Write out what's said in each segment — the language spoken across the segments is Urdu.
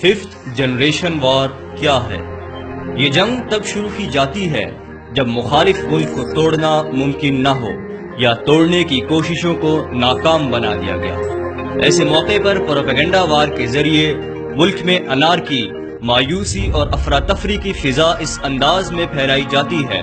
5th جنریشن وار کیا ہے؟ یہ جنگ تب شروع کی جاتی ہے جب مخالف ملک کو توڑنا ممکن نہ ہو یا توڑنے کی کوششوں کو ناکام بنا دیا گیا۔ ایسے موقع پر پروپیگنڈا وار کے ذریعے ملک میں انارکی، مایوسی اور افراتفری کی فضا اس انداز میں پھیلائی جاتی ہے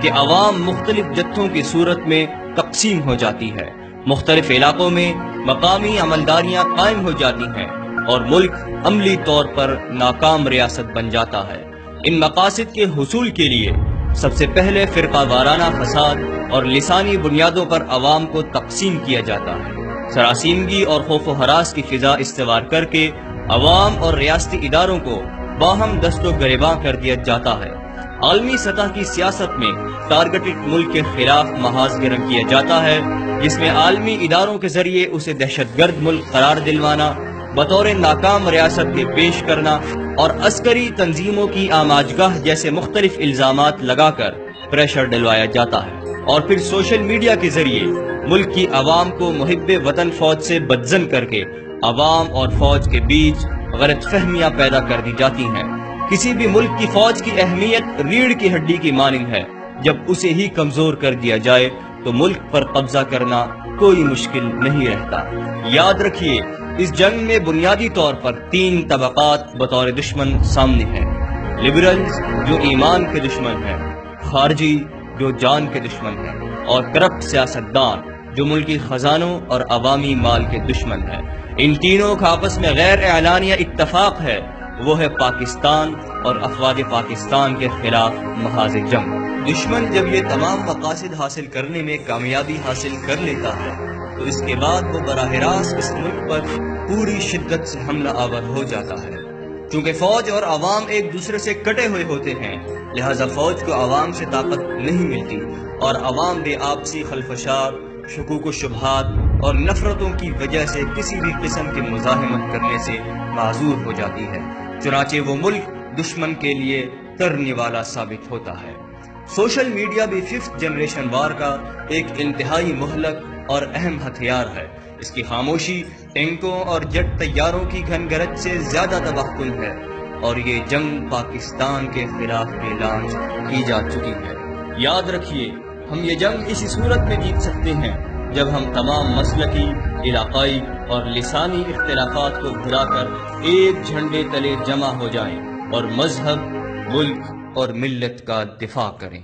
کہ عوام مختلف جتھوں کی صورت میں تقسیم ہو جاتی ہے، مختلف علاقوں میں مقامی عملداریاں قائم ہو جاتی ہیں اور ملک عملی طور پر ناکام ریاست بن جاتا ہے۔ ان مقاصد کے حصول کے لیے سب سے پہلے فرقہ وارانہ فساد اور لسانی بنیادوں پر عوام کو تقسیم کیا جاتا ہے۔ سراسیمگی اور خوف و ہراس کی فضا استوار کر کے عوام اور ریاستی اداروں کو باہم دست و گریباں کر دیا جاتا ہے۔ عالمی سطح کی سیاست میں ٹارگٹڈ ملک کے خلاف محاذ گرم کیا جاتا ہے، جس میں عالمی اداروں کے ذریعے اسے دہشت گرد ملک قرار دلوانا، بطور ناکام ریاست کے پیش کرنا اور عسکری تنظیموں کی آماجگاہ جیسے مختلف الزامات لگا کر پریشر ڈلوایا جاتا ہے، اور پھر سوشل میڈیا کے ذریعے ملک کی عوام کو محب وطن فوج سے بدزن کر کے عوام اور فوج کے بیچ غلط فہمیاں پیدا کر دی جاتی ہیں۔ کسی بھی ملک کی فوج کی اہمیت ریڑھ کی ہڈی کی مانند ہے، جب اسے ہی کمزور کر دیا جائے تو ملک پر قبضہ کرنا کوئی مشکل نہیں رہتا۔ یاد رکھیے، اس جنگ میں بنیادی طور پر 3 طبقات بطور دشمن سامنے ہیں: لبرلز جو ایمان کے دشمن ہیں، خارجی جو جان کے دشمن ہیں، اور کرپٹ سیاستدان جو ملکی خزانوں اور عوامی مال کے دشمن ہیں۔ ان تینوں کا آپس میں غیر اعلانیہ اتفاق ہے، وہ ہے پاکستان اور افواج پاکستان کے خلاف محاذ جنگ۔ دشمن جب یہ تمام مقاصد حاصل کرنے میں کامیابی حاصل کر لیتا ہے تو اس کے بعد وہ براہ راست اس ملک پر پوری شدت سے حملہ آور ہو جاتا ہے۔ چونکہ فوج اور عوام ایک دوسرے سے کٹے ہوئے ہوتے ہیں، لہذا فوج کو عوام سے طاقت نہیں ملتی اور عوام بے آپسی خلفشار، شکوک و شبہات اور نفرتوں کی وجہ سے کسی بھی قسم کی مزاحمت کرنے سے معذور ہو جاتی ہے، چنانچہ وہ ملک دشمن کے لیے ترنے والا ثابت ہوتا ہے۔ سوشل میڈیا بھی 5th جنریشن وار کا ایک انتہائی مہلک اور اہم ہتھیار ہے۔ اس کی خاموشی ٹینکوں اور جٹ طیاروں کی گھن گرج سے زیادہ تباہ کن ہے، اور یہ جنگ پاکستان کے خلاف اعلان کی جا چکی ہے۔ یاد رکھیے، ہم یہ جنگ اسی صورت میں جیت سکتے ہیں جب ہم تمام مسلکی، علاقائی اور لسانی اختلافات کو بھلا کر ایک جھنڈے تلے جمع ہو جائیں اور مذہب، ملک اور ملت کا دفاع کریں۔